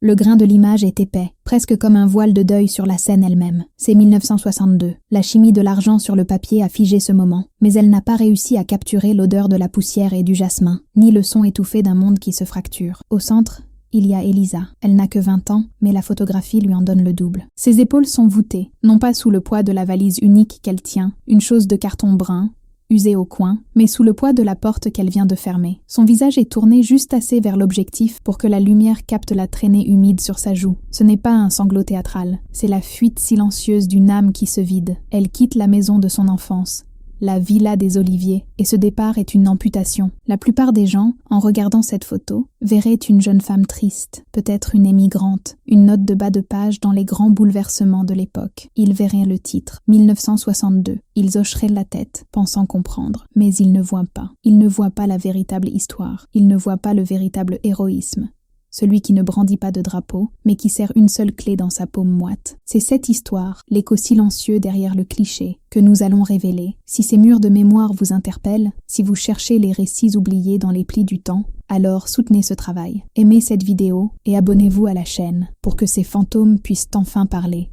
Le grain de l'image est épais, presque comme un voile de deuil sur la scène elle-même. C'est 1962. La chimie de l'argent sur le papier a figé ce moment, mais elle n'a pas réussi à capturer l'odeur de la poussière et du jasmin, ni le son étouffé d'un monde qui se fracture. Au centre, il y a Elisa. Elle n'a que 20 ans, mais la photographie lui en donne le double. Ses épaules sont voûtées, non pas sous le poids de la valise unique qu'elle tient, une chose de carton brun, usée au coin, mais sous le poids de la porte qu'elle vient de fermer. Son visage est tourné juste assez vers l'objectif pour que la lumière capte la traînée humide sur sa joue. Ce n'est pas un sanglot théâtral, c'est la fuite silencieuse d'une âme qui se vide. Elle quitte la maison de son enfance, la villa des Oliviers, et ce départ est une amputation. La plupart des gens, en regardant cette photo, verraient une jeune femme triste, peut-être une émigrante, une note de bas de page dans les grands bouleversements de l'époque. Ils verraient le titre, 1962. Ils hocheraient la tête, pensant comprendre, mais ils ne voient pas. Ils ne voient pas la véritable histoire. Ils ne voient pas le véritable héroïsme. Celui qui ne brandit pas de drapeau, mais qui serre une seule clé dans sa paume moite. C'est cette histoire, l'écho silencieux derrière le cliché, que nous allons révéler. Si ces murs de mémoire vous interpellent, si vous cherchez les récits oubliés dans les plis du temps, alors soutenez ce travail. Aimez cette vidéo et abonnez-vous à la chaîne pour que ces fantômes puissent enfin parler.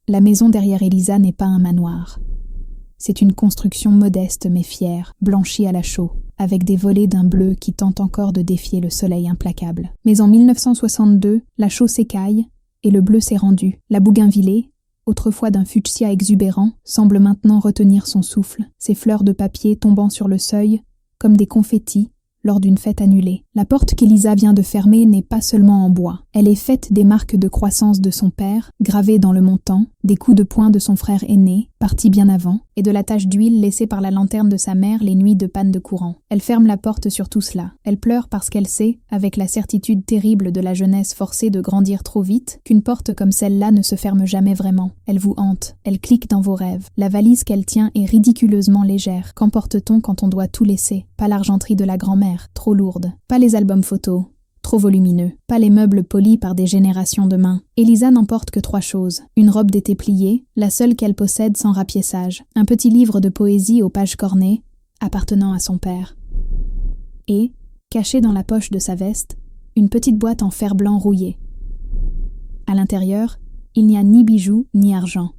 La maison derrière Elisa n'est pas un manoir. C'est une construction modeste mais fière, blanchie à la chaux, avec des volets d'un bleu qui tente encore de défier le soleil implacable. Mais en 1962, la chaux s'écaille et le bleu s'est rendu. La bougainvillée, autrefois d'un fuchsia exubérant, semble maintenant retenir son souffle, ses fleurs de papier tombant sur le seuil, comme des confettis, lors d'une fête annulée. La porte qu'Elisa vient de fermer n'est pas seulement en bois. Elle est faite des marques de croissance de son père, gravées dans le montant, des coups de poing de son frère aîné, parti bien avant, et de la tache d'huile laissée par la lanterne de sa mère les nuits de panne de courant. Elle ferme la porte sur tout cela. Elle pleure parce qu'elle sait, avec la certitude terrible de la jeunesse forcée de grandir trop vite, qu'une porte comme celle-là ne se ferme jamais vraiment. Elle vous hante, elle clique dans vos rêves. La valise qu'elle tient est ridiculeusement légère. Qu'emporte-t-on quand on doit tout laisser? Pas l'argenterie de la grand-mère, trop lourde. Pas les albums photos, trop volumineux. Pas les meubles polis par des générations de mains. Elisa n'emporte que 3 choses. Une robe d'été pliée, la seule qu'elle possède sans rapiessage. Un petit livre de poésie aux pages cornées, appartenant à son père. Et, cachée dans la poche de sa veste, une petite boîte en fer blanc rouillé. À l'intérieur, il n'y a ni bijoux ni argent.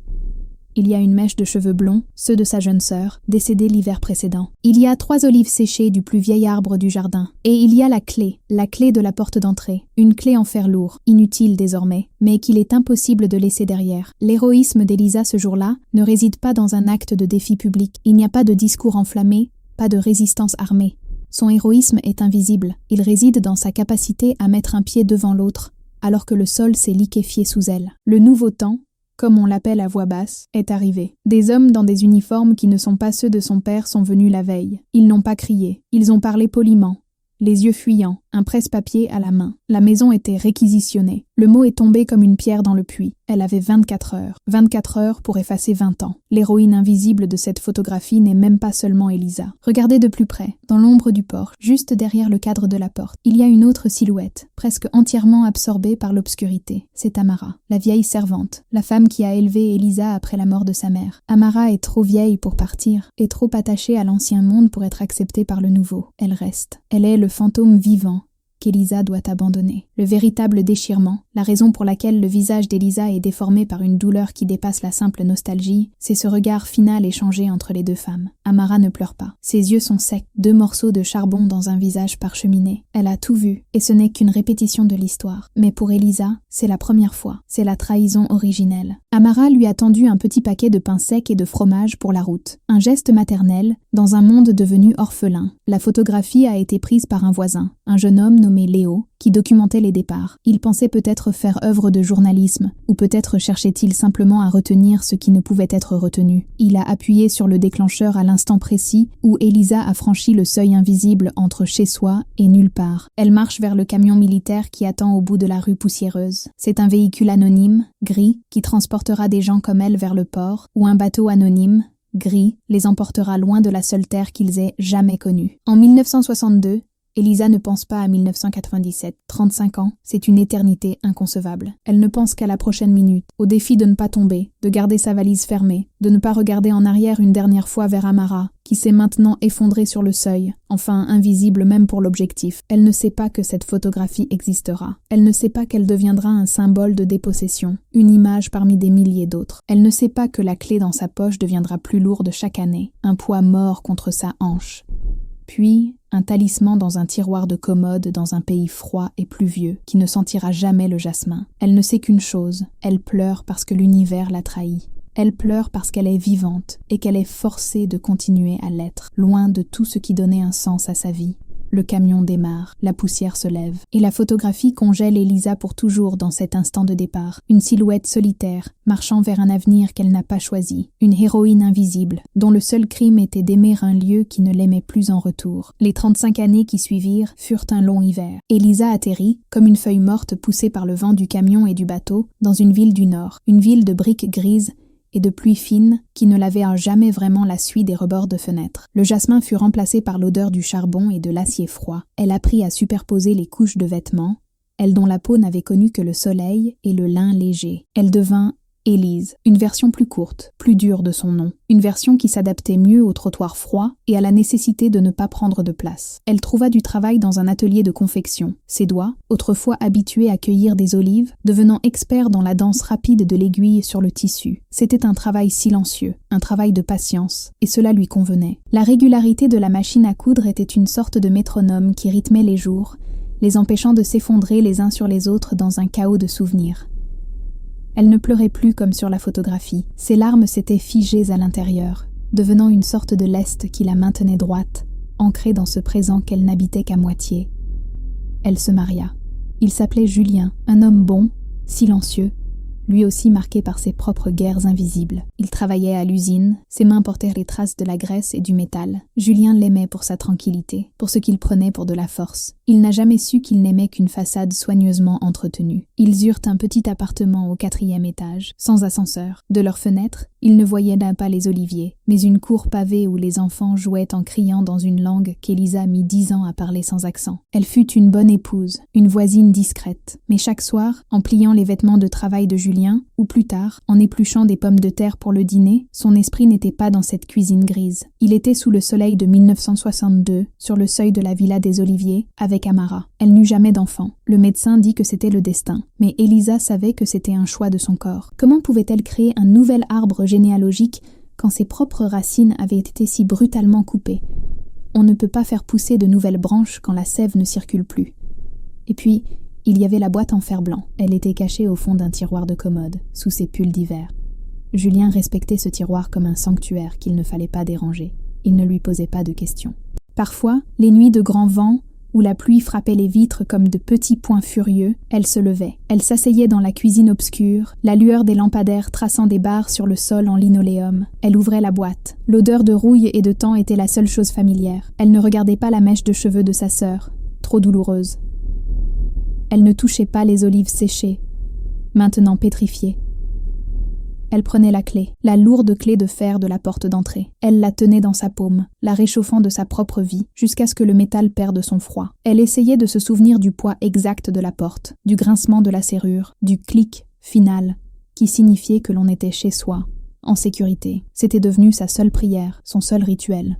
Il y a une mèche de cheveux blonds, ceux de sa jeune sœur, décédée l'hiver précédent. Il y a 3 olives séchées du plus vieil arbre du jardin. Et il y a la clé de la porte d'entrée. Une clé en fer lourd, inutile désormais, mais qu'il est impossible de laisser derrière. L'héroïsme d'Elisa ce jour-là ne réside pas dans un acte de défi public. Il n'y a pas de discours enflammé, pas de résistance armée. Son héroïsme est invisible. Il réside dans sa capacité à mettre un pied devant l'autre, alors que le sol s'est liquéfié sous elle. Le nouveau temps, comme on l'appelle à voix basse, est arrivé. Des hommes dans des uniformes qui ne sont pas ceux de son père sont venus la veille. Ils n'ont pas crié. Ils ont parlé poliment, les yeux fuyants, un presse-papier à la main. La maison était réquisitionnée. Le mot est tombé comme une pierre dans le puits. Elle avait 24 heures. 24 heures pour effacer 20 ans. L'héroïne invisible de cette photographie n'est même pas seulement Elisa. Regardez de plus près, dans l'ombre du porche, juste derrière le cadre de la porte. Il y a une autre silhouette, presque entièrement absorbée par l'obscurité. C'est Amara, la vieille servante, la femme qui a élevé Elisa après la mort de sa mère. Amara est trop vieille pour partir, et trop attachée à l'ancien monde pour être acceptée par le nouveau. Elle reste. Elle est le fantôme vivant qu'Elisa doit abandonner. Le véritable déchirement, la raison pour laquelle le visage d'Elisa est déformé par une douleur qui dépasse la simple nostalgie, c'est ce regard final échangé entre les 2 femmes. Amara ne pleure pas. Ses yeux sont secs, 2 morceaux de charbon dans un visage parcheminé. Elle a tout vu, et ce n'est qu'une répétition de l'histoire. Mais pour Elisa, c'est la première fois. C'est la trahison originelle. Amara lui a tendu un petit paquet de pain sec et de fromage pour la route. Un geste maternel, dans un monde devenu orphelin. La photographie a été prise par un voisin, un jeune homme nommé Léo, qui documentait les départs. Il pensait peut-être faire œuvre de journalisme, ou peut-être cherchait-il simplement à retenir ce qui ne pouvait être retenu. Il a appuyé sur le déclencheur à l'instant précis où Elisa a franchi le seuil invisible entre chez soi et nulle part. Elle marche vers le camion militaire qui attend au bout de la rue poussiéreuse. C'est un véhicule anonyme, gris, qui transportera des gens comme elle vers le port, ou un bateau anonyme, gris, les emportera loin de la seule terre qu'ils aient jamais connue. En 1962, Elisa ne pense pas à 1997. 35 ans, c'est une éternité inconcevable. Elle ne pense qu'à la prochaine minute, au défi de ne pas tomber, de garder sa valise fermée, de ne pas regarder en arrière une dernière fois vers Amara, qui s'est maintenant effondrée sur le seuil, enfin invisible même pour l'objectif. Elle ne sait pas que cette photographie existera. Elle ne sait pas qu'elle deviendra un symbole de dépossession, une image parmi des milliers d'autres. Elle ne sait pas que la clé dans sa poche deviendra plus lourde chaque année, un poids mort contre sa hanche. Puis, un talisman dans un tiroir de commode dans un pays froid et pluvieux qui ne sentira jamais le jasmin. Elle ne sait qu'une chose, elle pleure parce que l'univers l'a trahie. Elle pleure parce qu'elle est vivante et qu'elle est forcée de continuer à l'être, loin de tout ce qui donnait un sens à sa vie. Le camion démarre, la poussière se lève, et la photographie congèle Elisa pour toujours dans cet instant de départ. Une silhouette solitaire, marchant vers un avenir qu'elle n'a pas choisi. Une héroïne invisible, dont le seul crime était d'aimer un lieu qui ne l'aimait plus en retour. Les 35 années qui suivirent furent un long hiver. Elisa atterrit, comme une feuille morte poussée par le vent du camion et du bateau, dans une ville du Nord, une ville de briques grises et de pluie fine qui ne lavait jamais vraiment la suie des rebords de fenêtres. Le jasmin fut remplacé par l'odeur du charbon et de l'acier froid. Elle apprit à superposer les couches de vêtements, elle dont la peau n'avait connu que le soleil et le lin léger. Elle devint Élise, une version plus courte, plus dure de son nom, une version qui s'adaptait mieux au trottoir froid et à la nécessité de ne pas prendre de place. Elle trouva du travail dans un atelier de confection, ses doigts, autrefois habitués à cueillir des olives, devenant experts dans la danse rapide de l'aiguille sur le tissu. C'était un travail silencieux, un travail de patience, et cela lui convenait. La régularité de la machine à coudre était une sorte de métronome qui rythmait les jours, les empêchant de s'effondrer les uns sur les autres dans un chaos de souvenirs. Elle ne pleurait plus comme sur la photographie. Ses larmes s'étaient figées à l'intérieur, devenant une sorte de lest qui la maintenait droite, ancrée dans ce présent qu'elle n'habitait qu'à moitié. Elle se maria. Il s'appelait Julien, un homme bon, silencieux, lui aussi marqué par ses propres guerres invisibles. Il travaillait à l'usine, ses mains portaient les traces de la graisse et du métal. Julien l'aimait pour sa tranquillité, pour ce qu'il prenait pour de la force. Il n'a jamais su qu'il n'aimait qu'une façade soigneusement entretenue. Ils eurent un petit appartement au 4e étage, sans ascenseur. De leur fenêtre, ils ne voyaient d'un pas les oliviers, mais une cour pavée où les enfants jouaient en criant dans une langue qu'Elisa mit 10 ans à parler sans accent. Elle fut une bonne épouse, une voisine discrète. Mais chaque soir, en pliant les vêtements de travail de Julien, ou plus tard, en épluchant des pommes de terre pour le dîner, son esprit n'était pas dans cette cuisine grise. Il était sous le soleil de 1962, sur le seuil de la villa des Oliviers, avec Amara. Elle n'eut jamais d'enfant. Le médecin dit que c'était le destin. Mais Elisa savait que c'était un choix de son corps. Comment pouvait-elle créer un nouvel arbre généalogique quand ses propres racines avaient été si brutalement coupées? On ne peut pas faire pousser de nouvelles branches quand la sève ne circule plus. Et puis, il y avait la boîte en fer blanc. Elle était cachée au fond d'un tiroir de commode, sous ses pulls d'hiver. Julien respectait ce tiroir comme un sanctuaire qu'il ne fallait pas déranger. Il ne lui posait pas de questions. Parfois, les nuits de grand vent, où la pluie frappait les vitres comme de petits poings furieux, elle se levait. Elle s'asseyait dans la cuisine obscure, la lueur des lampadaires traçant des barres sur le sol en linoléum. Elle ouvrait la boîte. L'odeur de rouille et de thym était la seule chose familière. Elle ne regardait pas la mèche de cheveux de sa sœur, trop douloureuse. Elle ne touchait pas les olives séchées, maintenant pétrifiées. Elle prenait la clé, la lourde clé de fer de la porte d'entrée. Elle la tenait dans sa paume, la réchauffant de sa propre vie, jusqu'à ce que le métal perde son froid. Elle essayait de se souvenir du poids exact de la porte, du grincement de la serrure, du clic final, qui signifiait que l'on était chez soi, en sécurité. C'était devenu sa seule prière, son seul rituel.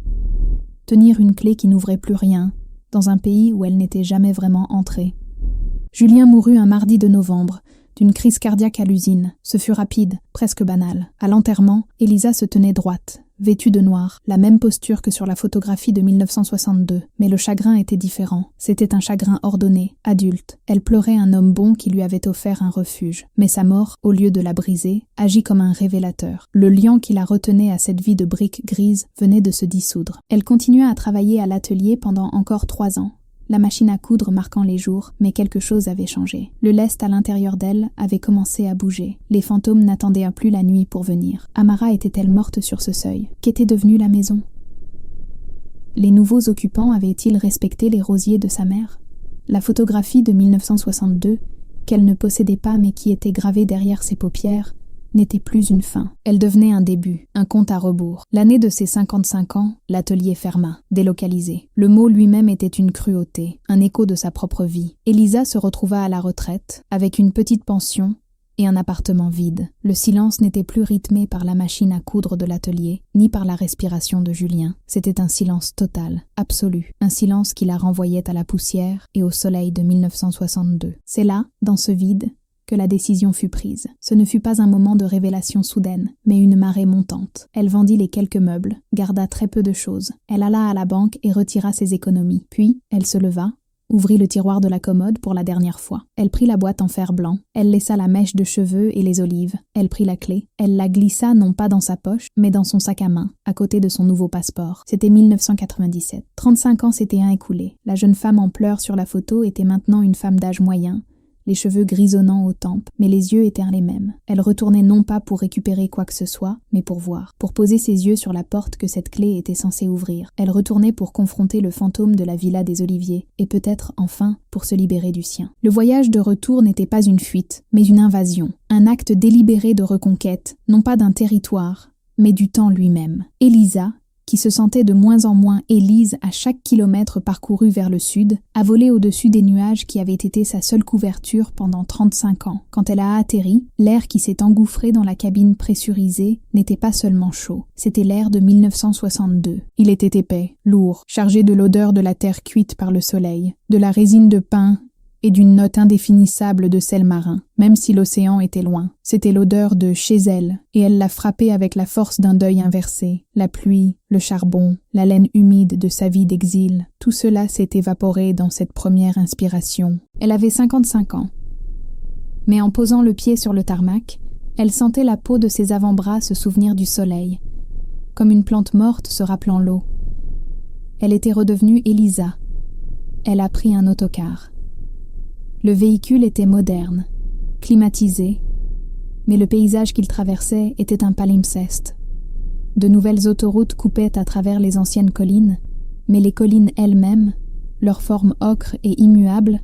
Tenir une clé qui n'ouvrait plus rien, dans un pays où elle n'était jamais vraiment entrée. Julien mourut un mardi de novembre, d'une crise cardiaque à l'usine. Ce fut rapide, presque banal. À l'enterrement, Elisa se tenait droite, vêtue de noir, la même posture que sur la photographie de 1962. Mais le chagrin était différent. C'était un chagrin ordonné, adulte. Elle pleurait un homme bon qui lui avait offert un refuge. Mais sa mort, au lieu de la briser, agit comme un révélateur. Le liant qui la retenait à cette vie de briques grises venait de se dissoudre. Elle continua à travailler à l'atelier pendant encore 3 ans. La machine à coudre marquant les jours, mais quelque chose avait changé. Le lest à l'intérieur d'elle avait commencé à bouger. Les fantômes n'attendaient plus la nuit pour venir. Amara était-elle morte sur ce seuil? Qu'était devenue la maison? Les nouveaux occupants avaient-ils respecté les rosiers de sa mère? La photographie de 1962, qu'elle ne possédait pas mais qui était gravée derrière ses paupières, n'était plus une fin. Elle devenait un début, un compte à rebours. L'année de ses 55 ans, l'atelier ferma, délocalisé. Le mot lui-même était une cruauté, un écho de sa propre vie. Elisa se retrouva à la retraite, avec une petite pension et un appartement vide. Le silence n'était plus rythmé par la machine à coudre de l'atelier, ni par la respiration de Julien. C'était un silence total, absolu, un silence qui la renvoyait à la poussière et au soleil de 1962. C'est là, dans ce vide, que la décision fut prise. Ce ne fut pas un moment de révélation soudaine, mais une marée montante. Elle vendit les quelques meubles, garda très peu de choses. Elle alla à la banque et retira ses économies. Puis, elle se leva, ouvrit le tiroir de la commode pour la dernière fois. Elle prit la boîte en fer blanc. Elle laissa la mèche de cheveux et les olives. Elle prit la clé. Elle la glissa non pas dans sa poche, mais dans son sac à main, à côté de son nouveau passeport. C'était 1997. 35 ans s'étaient écoulés. La jeune femme en pleurs sur la photo était maintenant une femme d'âge moyen, les cheveux grisonnants aux tempes, mais les yeux étaient les mêmes. Elle retournait non pas pour récupérer quoi que ce soit, mais pour voir, pour poser ses yeux sur la porte que cette clé était censée ouvrir. Elle retournait pour confronter le fantôme de la villa des Oliviers, et peut-être, enfin, pour se libérer du sien. Le voyage de retour n'était pas une fuite, mais une invasion, un acte délibéré de reconquête, non pas d'un territoire, mais du temps lui-même. Élisa, qui se sentait de moins en moins Élise à chaque kilomètre parcouru vers le sud, a volé au-dessus des nuages qui avaient été sa seule couverture pendant 35 ans. Quand elle a atterri, l'air qui s'est engouffré dans la cabine pressurisée n'était pas seulement chaud, c'était l'air de 1962. Il était épais, lourd, chargé de l'odeur de la terre cuite par le soleil, de la résine de pin et d'une note indéfinissable de sel marin, même si l'océan était loin. C'était l'odeur de chez elle, et elle l'a frappée avec la force d'un deuil inversé. La pluie, le charbon, la laine humide de sa vie d'exil, tout cela s'est évaporé dans cette première inspiration. Elle avait 55 ans. Mais en posant le pied sur le tarmac, elle sentait la peau de ses avant-bras se souvenir du soleil, comme une plante morte se rappelant l'eau. Elle était redevenue Élisa. Elle a pris un autocar. Le véhicule était moderne, climatisé, mais le paysage qu'il traversait était un palimpseste. De nouvelles autoroutes coupaient à travers les anciennes collines, mais les collines elles-mêmes, leur forme ocre et immuable,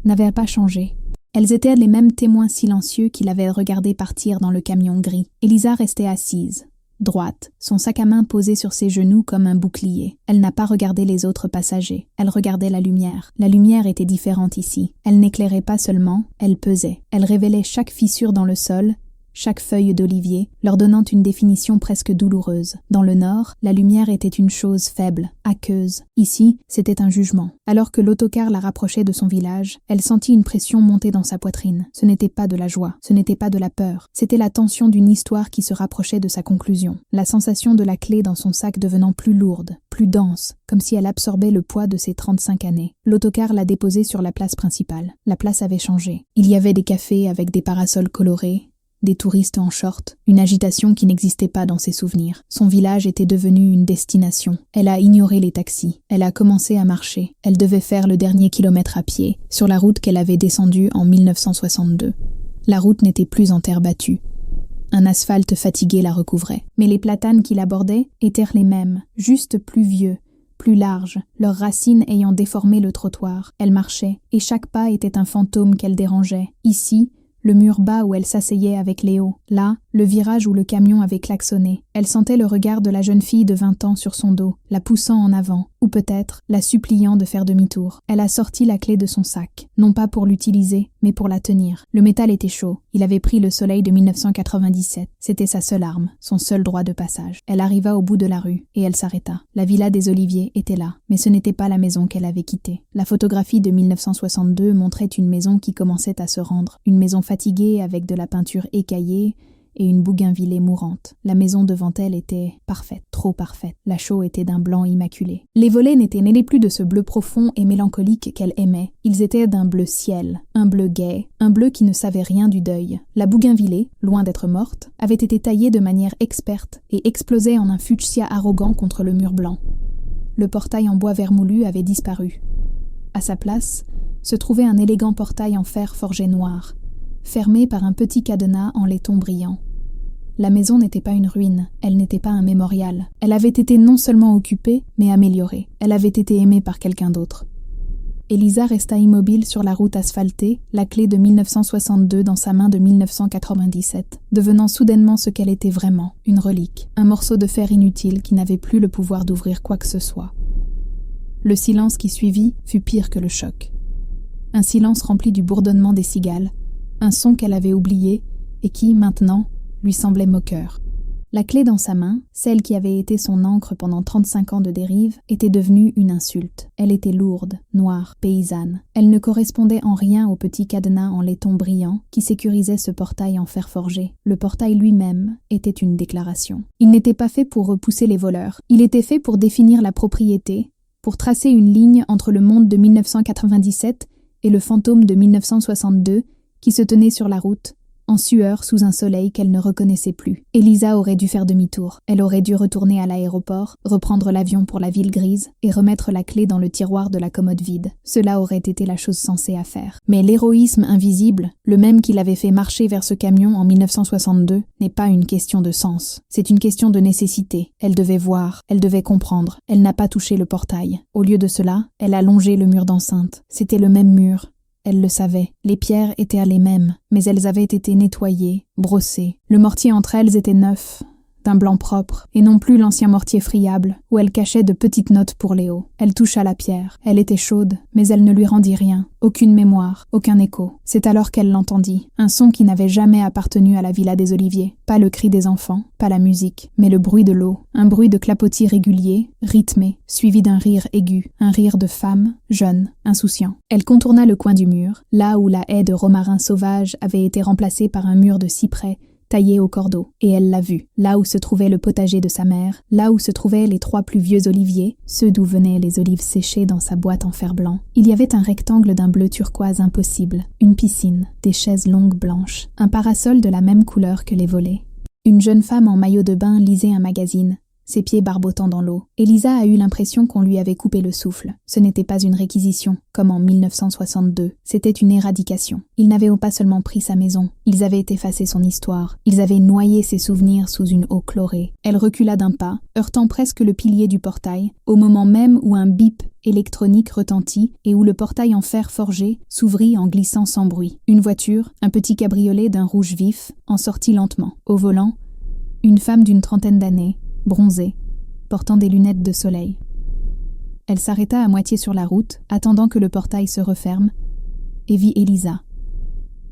n'avaient pas changé. Elles étaient les mêmes témoins silencieux qui l'avaient regardé partir dans le camion gris. Élisa restait assise, droite, son sac à main posé sur ses genoux comme un bouclier. Elle n'a pas regardé les autres passagers. Elle regardait la lumière. La lumière était différente ici. Elle n'éclairait pas seulement, elle pesait. Elle révélait chaque fissure dans le sol, chaque feuille d'olivier, leur donnant une définition presque douloureuse. Dans le nord, la lumière était une chose faible, aqueuse. Ici, c'était un jugement. Alors que l'autocar la rapprochait de son village, elle sentit une pression monter dans sa poitrine. Ce n'était pas de la joie, ce n'était pas de la peur. C'était la tension d'une histoire qui se rapprochait de sa conclusion. La sensation de la clé dans son sac devenant plus lourde, plus dense, comme si elle absorbait le poids de ses 35 années. L'autocar l'a déposée sur la place principale. La place avait changé. Il y avait des cafés avec des parasols colorés, des touristes en short, une agitation qui n'existait pas dans ses souvenirs. Son village était devenu une destination. Elle a ignoré les taxis. Elle a commencé à marcher. Elle devait faire le dernier kilomètre à pied, sur la route qu'elle avait descendue en 1962. La route n'était plus en terre battue. Un asphalte fatigué la recouvrait. Mais les platanes qui l'abordaient étaient les mêmes, juste plus vieux, plus larges, leurs racines ayant déformé le trottoir. Elle marchait, et chaque pas était un fantôme qu'elle dérangeait. Ici, le mur bas où elle s'asseyait avec Léo. Là, le virage où le camion avait klaxonné. Elle sentait le regard de la jeune fille de 20 ans sur son dos, la poussant en avant, ou peut-être la suppliant de faire demi-tour. Elle a sorti la clé de son sac, non pas pour l'utiliser, mais pour la tenir. Le métal était chaud. Il avait pris le soleil de 1997. C'était sa seule arme, son seul droit de passage. Elle arriva au bout de la rue, et elle s'arrêta. La villa des Oliviers était là, mais ce n'était pas la maison qu'elle avait quittée. La photographie de 1962 montrait une maison qui commençait à se rendre, une maison fatiguée avec de la peinture écaillée, et une bougainvillée mourante. La maison devant elle était parfaite, trop parfaite. La chaux était d'un blanc immaculé. Les volets n'étaient mêlés plus de ce bleu profond et mélancolique qu'elle aimait. Ils étaient d'un bleu ciel, un bleu gai, un bleu qui ne savait rien du deuil. La bougainvillée, loin d'être morte, avait été taillée de manière experte et explosait en un fuchsia arrogant contre le mur blanc. Le portail en bois vermoulu avait disparu. À sa place, se trouvait un élégant portail en fer forgé noir, fermée par un petit cadenas en laiton brillant. La maison n'était pas une ruine, elle n'était pas un mémorial. Elle avait été non seulement occupée, mais améliorée. Elle avait été aimée par quelqu'un d'autre. Élisa resta immobile sur la route asphaltée, la clé de 1962 dans sa main de 1997, devenant soudainement ce qu'elle était vraiment, une relique, un morceau de fer inutile qui n'avait plus le pouvoir d'ouvrir quoi que ce soit. Le silence qui suivit fut pire que le choc. Un silence rempli du bourdonnement des cigales, un son qu'elle avait oublié et qui, maintenant, lui semblait moqueur. La clé dans sa main, celle qui avait été son ancre pendant 35 ans de dérive, était devenue une insulte. Elle était lourde, noire, paysanne. Elle ne correspondait en rien au petit cadenas en laiton brillant qui sécurisait ce portail en fer forgé. Le portail lui-même était une déclaration. Il n'était pas fait pour repousser les voleurs. Il était fait pour définir la propriété, pour tracer une ligne entre le monde de 1997 et le fantôme de 1962 qui se tenait sur la route, en sueur sous un soleil qu'elle ne reconnaissait plus. Elisa aurait dû faire demi-tour. Elle aurait dû retourner à l'aéroport, reprendre l'avion pour la ville grise et remettre la clé dans le tiroir de la commode vide. Cela aurait été la chose sensée à faire. Mais l'héroïsme invisible, le même qui l'avait fait marcher vers ce camion en 1962, n'est pas une question de sens. C'est une question de nécessité. Elle devait voir, elle devait comprendre. Elle n'a pas touché le portail. Au lieu de cela, elle a longé le mur d'enceinte. C'était le même mur. Elle le savait, les pierres étaient les mêmes, mais elles avaient été nettoyées, brossées. Le mortier entre elles était neuf, d'un blanc propre, et non plus l'ancien mortier friable, où elle cachait de petites notes pour Léo. Elle toucha la pierre. Elle était chaude, mais elle ne lui rendit rien. Aucune mémoire, aucun écho. C'est alors qu'elle l'entendit. Un son qui n'avait jamais appartenu à la villa des Oliviers. Pas le cri des enfants, pas la musique, mais le bruit de l'eau. Un bruit de clapotis régulier, rythmé, suivi d'un rire aigu. Un rire de femme, jeune, insouciant. Elle contourna le coin du mur, là où la haie de romarin sauvage avait été remplacée par un mur de cyprès, taillé au cordeau, et elle l'a vu, là où se trouvait le potager de sa mère, là où se trouvaient les 3 plus vieux oliviers, ceux d'où venaient les olives séchées dans sa boîte en fer blanc. Il y avait un rectangle d'un bleu turquoise impossible, une piscine, des chaises longues blanches, un parasol de la même couleur que les volets. Une jeune femme en maillot de bain lisait un magazine, ses pieds barbotant dans l'eau. Elisa a eu l'impression qu'on lui avait coupé le souffle. Ce n'était pas une réquisition, comme en 1962. C'était une éradication. Ils n'avaient pas seulement pris sa maison, ils avaient effacé son histoire. Ils avaient noyé ses souvenirs sous une eau chlorée. Elle recula d'un pas, heurtant presque le pilier du portail, au moment même où un bip électronique retentit et où le portail en fer forgé s'ouvrit en glissant sans bruit. Une voiture, un petit cabriolet d'un rouge vif, en sortit lentement. Au volant, une femme d'une trentaine d'années, bronzée, portant des lunettes de soleil. Elle s'arrêta à moitié sur la route, attendant que le portail se referme, et vit Elisa.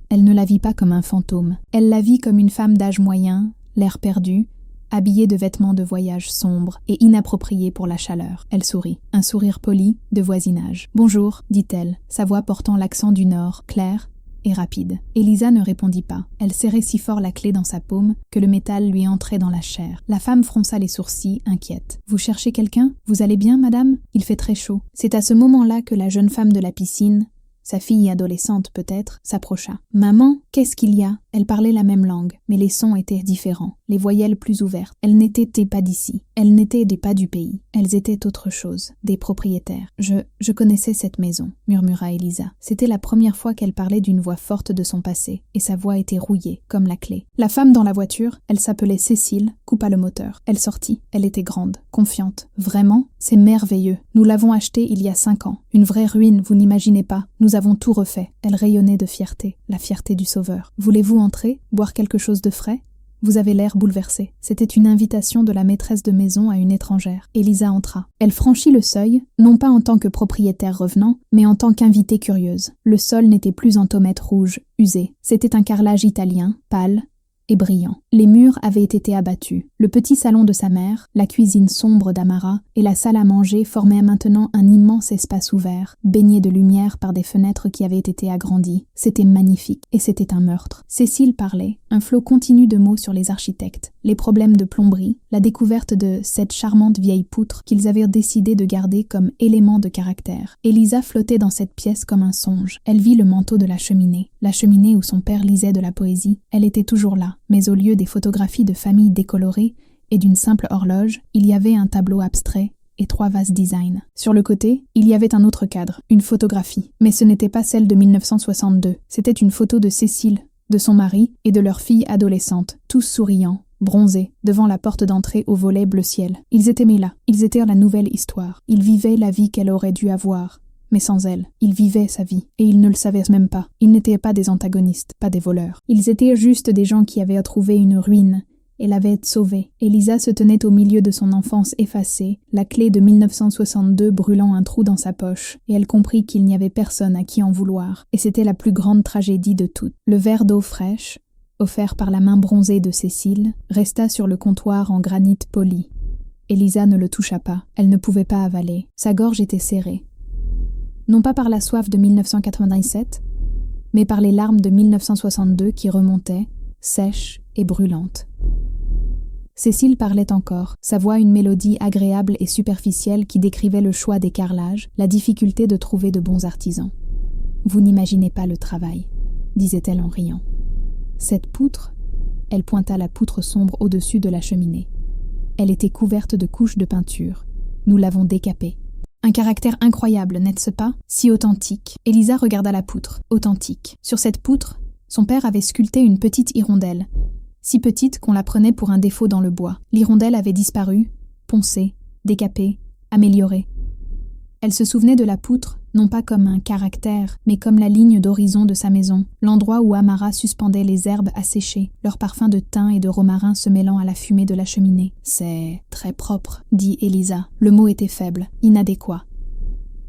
Elle ne la vit pas comme un fantôme. Elle la vit comme une femme d'âge moyen, l'air perdu, habillée de vêtements de voyage sombres et inappropriés pour la chaleur. Elle sourit, un sourire poli, de voisinage. « Bonjour », dit-elle, sa voix portant l'accent du Nord, clair et rapide. Elisa ne répondit pas. Elle serrait si fort la clé dans sa paume que le métal lui entrait dans la chair. La femme fronça les sourcils, inquiète. « Vous cherchez quelqu'un ? Vous allez bien, madame ? Il fait très chaud. » C'est à ce moment-là que la jeune femme de la piscine, sa fille adolescente peut-être, s'approcha. « Maman, qu'est-ce qu'il y a ?» Elle parlait la même langue, mais les sons étaient différents, les voyelles plus ouvertes. Elles n'étaient pas d'ici, elles n'étaient pas du pays. Elles étaient autre chose, des propriétaires. Je connaissais cette maison, murmura Elisa. C'était la première fois qu'elle parlait d'une voix forte de son passé, et sa voix était rouillée, comme la clé. La femme dans la voiture, elle s'appelait Cécile, coupa le moteur. Elle sortit, elle était grande, confiante. « Vraiment ? C'est merveilleux. Nous l'avons achetée il y a 5 ans. Une vraie ruine, vous n'imaginez pas. Nous avons tout refait. » Elle rayonnait de fierté, la fierté du sauveur. « Voulez-vous entrer, boire quelque chose de frais ? Vous avez l'air bouleversé. » C'était une invitation de la maîtresse de maison à une étrangère. Elisa entra. Elle franchit le seuil, non pas en tant que propriétaire revenant, mais en tant qu'invitée curieuse. Le sol n'était plus en tomate rouge, usé. C'était un carrelage italien, pâle et brillant. Les murs avaient été abattus. Le petit salon de sa mère, la cuisine sombre d'Amara et la salle à manger formaient maintenant un immense espace ouvert, baigné de lumière par des fenêtres qui avaient été agrandies. C'était magnifique, et c'était un meurtre. Cécile parlait, un flot continu de mots sur les architectes, les problèmes de plomberie, la découverte de cette charmante vieille poutre qu'ils avaient décidé de garder comme élément de caractère. Elisa flottait dans cette pièce comme un songe. Elle vit le manteau de la cheminée où son père lisait de la poésie. Elle était toujours là, mais au lieu des photographies de famille décolorées et d'une simple horloge, il y avait un tableau abstrait et 3 vases design. Sur le côté, il y avait un autre cadre, une photographie. Mais ce n'était pas celle de 1962. C'était une photo de Cécile, de son mari et de leur fille adolescente, tous souriants, bronzés, devant la porte d'entrée au volet bleu ciel. Ils étaient mis là. Ils étaient la nouvelle histoire. Ils vivaient la vie qu'elle aurait dû avoir. Mais sans elle, ils vivaient sa vie, et ils ne le savaient même pas. Ils n'étaient pas des antagonistes, pas des voleurs. Ils étaient juste des gens qui avaient trouvé une ruine et l'avaient sauvée. Elisa se tenait au milieu de son enfance effacée, la clé de 1962 brûlant un trou dans sa poche, et elle comprit qu'il n'y avait personne à qui en vouloir. Et c'était la plus grande tragédie de toutes. Le verre d'eau fraîche, offert par la main bronzée de Cécile, resta sur le comptoir en granit poli. Elisa ne le toucha pas, elle ne pouvait pas avaler, sa gorge était serrée. Non pas par la soif de 1997, mais par les larmes de 1962 qui remontaient, sèches et brûlantes. Cécile parlait encore, sa voix une mélodie agréable et superficielle qui décrivait le choix des carrelages, la difficulté de trouver de bons artisans. « Vous n'imaginez pas le travail », disait-elle en riant. Cette poutre, elle pointa la poutre sombre au-dessus de la cheminée. Elle était couverte de couches de peinture. Nous l'avons décapée. Un caractère incroyable, n'est-ce pas? Si authentique. Elisa regarda la poutre. Authentique. Sur cette poutre, son père avait sculpté une petite hirondelle, si petite qu'on la prenait pour un défaut dans le bois. L'hirondelle avait disparu, poncée, décapée, améliorée. Elle se souvenait de la poutre, non pas comme un caractère, mais comme la ligne d'horizon de sa maison, l'endroit où Amara suspendait les herbes asséchées, leur parfum de thym et de romarin se mêlant à la fumée de la cheminée. « C'est très propre », dit Elisa. Le mot était faible, inadéquat.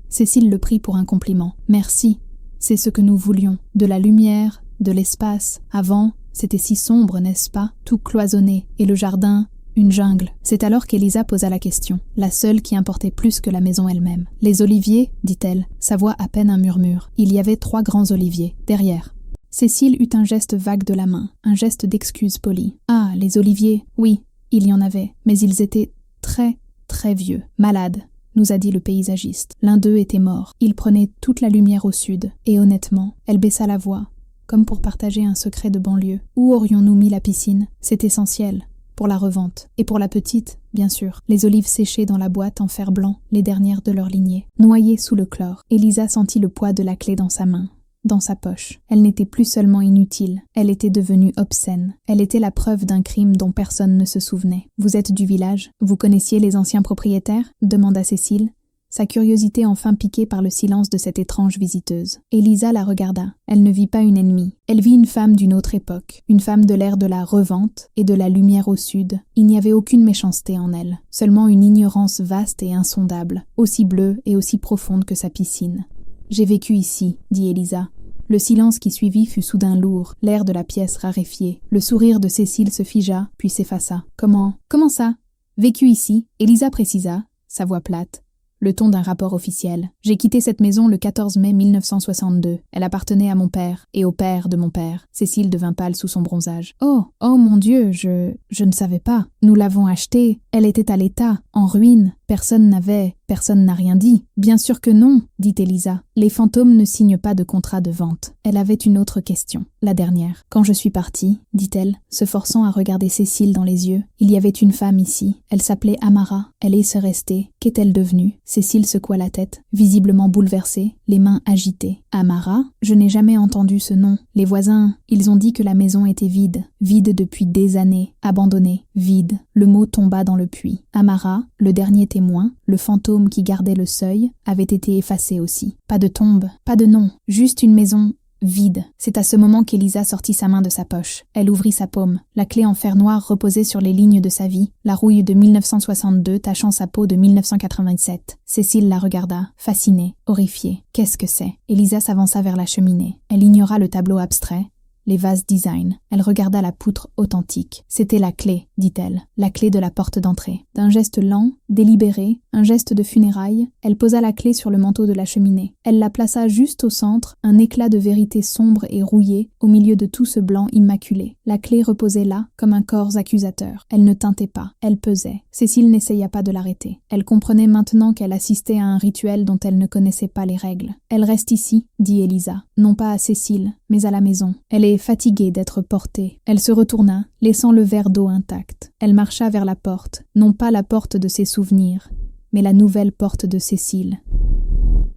Cécile le prit pour un compliment. « Merci, c'est ce que nous voulions. De la lumière, de l'espace. Avant, c'était si sombre, n'est-ce pas? Tout cloisonné, et le jardin, une jungle. » C'est alors qu'Elisa posa la question, la seule qui importait plus que la maison elle-même. « Les oliviers » dit-elle, sa voix à peine un murmure. Il y avait 3 grands oliviers, derrière. Cécile eut un geste vague de la main, un geste d'excuse polie. « Ah, les oliviers, oui, il y en avait, mais ils étaient très, très vieux, malades. » nous a dit le paysagiste. L'un d'eux était mort. Il prenait toute la lumière au sud, et honnêtement, elle baissa la voix, comme pour partager un secret de banlieue. Où aurions-nous mis la piscine? C'est essentiel. Pour la revente. Et pour la petite, bien sûr. Les olives séchées dans la boîte en fer blanc, les dernières de leur lignée. Noyées sous le chlore. Elisa sentit le poids de la clé dans sa main, dans sa poche. Elle n'était plus seulement inutile, elle était devenue obscène. Elle était la preuve d'un crime dont personne ne se souvenait. « Vous êtes du village? Vous connaissiez les anciens propriétaires ?» demanda Cécile, sa curiosité enfin piquée par le silence de cette étrange visiteuse. Elisa la regarda. Elle ne vit pas une ennemie. Elle vit une femme d'une autre époque, une femme de l'ère de la revente et de la lumière au sud. Il n'y avait aucune méchanceté en elle, seulement une ignorance vaste et insondable, aussi bleue et aussi profonde que sa piscine. « J'ai vécu ici, » dit Elisa. Le silence qui suivit fut soudain lourd, l'air de la pièce raréfié. Le sourire de Cécile se figea, puis s'effaça. « Comment ça? Vécu ici ?» Elisa précisa, sa voix plate. Le ton d'un rapport officiel. « J'ai quitté cette maison le 14 mai 1962. Elle appartenait à mon père, et au père de mon père. » Cécile devint pâle sous son bronzage. « Oh mon Dieu, je ne savais pas. Nous l'avons achetée. Elle était à l'état, en ruine. Personne n'a rien dit. »« Bien sûr que non, » dit Elisa. « Les fantômes ne signent pas de contrat de vente. » Elle avait une autre question, la dernière. « Quand je suis partie, » dit-elle, se forçant à regarder Cécile dans les yeux, « il y avait une femme ici. Elle s'appelait Amara. Elle est restée. Qu'est-elle devenue ?» Cécile secoua la tête, visiblement bouleversée, les mains agitées. « Amara? Je n'ai jamais entendu ce nom. Les voisins, ils ont dit que la maison était vide. Vide depuis des années. Abandonnée. Vide. » Le mot tomba dans le puits. Amara, le dernier témoin, le fantôme qui gardait le seuil, avait été effacé aussi. Pas de tombe, pas de nom, juste une maison vide. C'est à ce moment qu'Elisa sortit sa main de sa poche. Elle ouvrit sa paume. La clé en fer noir reposait sur les lignes de sa vie, la rouille de 1962 tachant sa peau de 1987. Cécile la regarda, fascinée, horrifiée. Qu'est-ce que c'est? Elisa s'avança vers la cheminée. Elle ignora le tableau abstrait, les vases design. Elle regarda la poutre authentique. C'était la clé, dit-elle, la clé de la porte d'entrée. D'un geste lent, délibéré, un geste de funérailles, elle posa la clé sur le manteau de la cheminée. Elle la plaça juste au centre, un éclat de vérité sombre et rouillé, au milieu de tout ce blanc immaculé. La clé reposait là, comme un corps accusateur. Elle ne tintait pas, elle pesait. Cécile n'essaya pas de l'arrêter. Elle comprenait maintenant qu'elle assistait à un rituel dont elle ne connaissait pas les règles. « Elle reste ici, » dit Elisa, non pas à Cécile, mais à la maison. Elle est fatiguée d'être portée. Elle se retourna, laissant le verre d'eau intact. Elle marcha vers la porte, non pas la porte de ses souvenirs, mais la nouvelle porte de Cécile.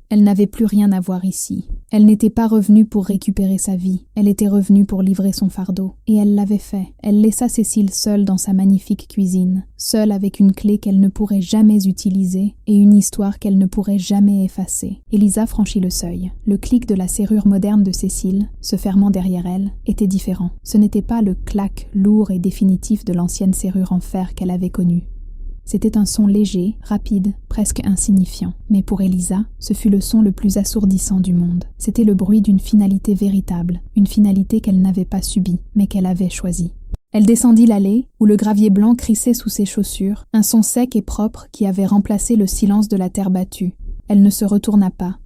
Elle n'avait plus rien à voir ici. Elle n'était pas revenue pour récupérer sa vie. Elle était revenue pour livrer son fardeau. Et elle l'avait fait. Elle laissa Cécile seule dans sa magnifique cuisine, seule avec une clé qu'elle ne pourrait jamais utiliser et une histoire qu'elle ne pourrait jamais effacer. Elisa franchit le seuil. Le clic de la serrure moderne de Cécile, se fermant derrière elle, était différent. Ce n'était pas le clac lourd et définitif de l'ancienne serrure en fer qu'elle avait connue. C'était un son léger, rapide, presque insignifiant. Mais pour Elisa, ce fut le son le plus assourdissant du monde. C'était le bruit d'une finalité véritable, une finalité qu'elle n'avait pas subie, mais qu'elle avait choisie. Elle descendit l'allée, où le gravier blanc crissait sous ses chaussures, un son sec et propre qui avait remplacé le silence de la terre battue. Elle ne se retourna pas.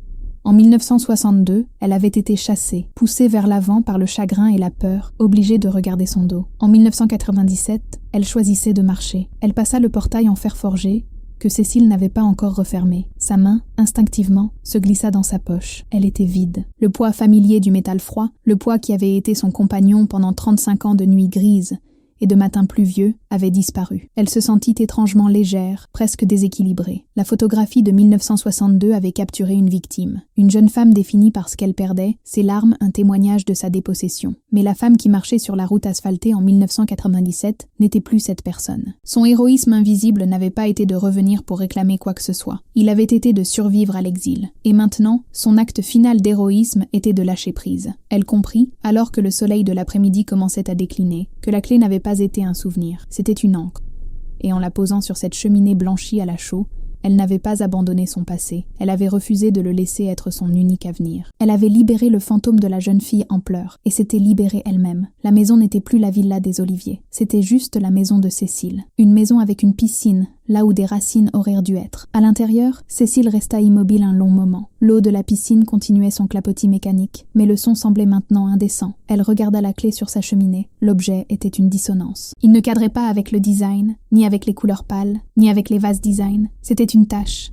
En 1962, elle avait été chassée, poussée vers l'avant par le chagrin et la peur, obligée de regarder son dos. En 1997, elle choisissait de marcher. Elle passa le portail en fer forgé, que Cécile n'avait pas encore refermé. Sa main, instinctivement, se glissa dans sa poche. Elle était vide. Le poids familier du métal froid, le poids qui avait été son compagnon pendant 35 ans de nuits grises et de matins pluvieux, avait disparu. Elle se sentit étrangement légère, presque déséquilibrée. La photographie de 1962 avait capturé une victime. Une jeune femme définie par ce qu'elle perdait, ses larmes un témoignage de sa dépossession. Mais la femme qui marchait sur la route asphaltée en 1997 n'était plus cette personne. Son héroïsme invisible n'avait pas été de revenir pour réclamer quoi que ce soit. Il avait été de survivre à l'exil. Et maintenant, son acte final d'héroïsme était de lâcher prise. Elle comprit, alors que le soleil de l'après-midi commençait à décliner, que la clé n'avait pas été un souvenir, c'était une encre. Et en la posant sur cette cheminée blanchie à la chaux, elle n'avait pas abandonné son passé, elle avait refusé de le laisser être son unique avenir. Elle avait libéré le fantôme de la jeune fille en pleurs, et s'était libérée elle-même. La maison n'était plus la villa des Oliviers, c'était juste la maison de Cécile. Une maison avec une piscine, là où des racines auraient dû être. À l'intérieur, Cécile resta immobile un long moment. L'eau de la piscine continuait son clapotis mécanique, mais le son semblait maintenant indécent. Elle regarda la clé sur sa cheminée. L'objet était une dissonance. Il ne cadrait pas avec le design, ni avec les couleurs pâles, ni avec les vases design. C'était une tache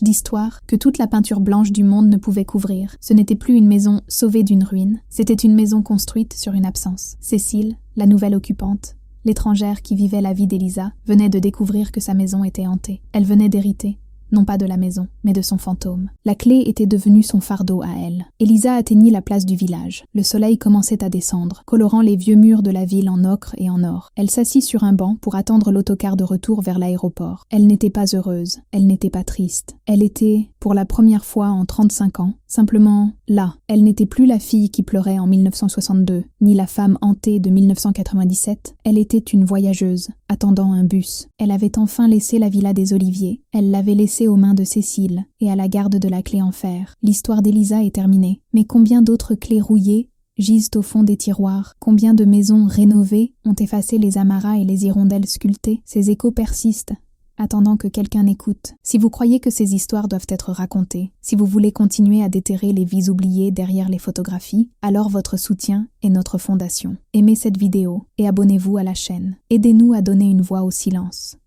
d'histoire que toute la peinture blanche du monde ne pouvait couvrir. Ce n'était plus une maison sauvée d'une ruine, c'était une maison construite sur une absence. Cécile, la nouvelle occupante, l'étrangère qui vivait la vie d'Elisa, venait de découvrir que sa maison était hantée. Elle venait d'hériter, non pas de la maison, mais de son fantôme. La clé était devenue son fardeau à elle. Elisa atteignit la place du village. Le soleil commençait à descendre, colorant les vieux murs de la ville en ocre et en or. Elle s'assit sur un banc pour attendre l'autocar de retour vers l'aéroport. Elle n'était pas heureuse, elle n'était pas triste. Elle était, pour la première fois en 35 ans, simplement là. Elle n'était plus la fille qui pleurait en 1962, ni la femme hantée de 1997. Elle était une voyageuse, attendant un bus. Elle avait enfin laissé la villa des Oliviers. Elle l'avait laissée aux mains de Cécile et à la garde de la clé en fer. L'histoire d'Elisa est terminée. Mais combien d'autres clés rouillées gisent au fond des tiroirs? Combien de maisons rénovées ont effacé les amarras et les hirondelles sculptées? Ces échos persistent, attendant que quelqu'un écoute. Si vous croyez que ces histoires doivent être racontées, si vous voulez continuer à déterrer les vies oubliées derrière les photographies, alors votre soutien est notre fondation. Aimez cette vidéo et abonnez-vous à la chaîne. Aidez-nous à donner une voix au silence.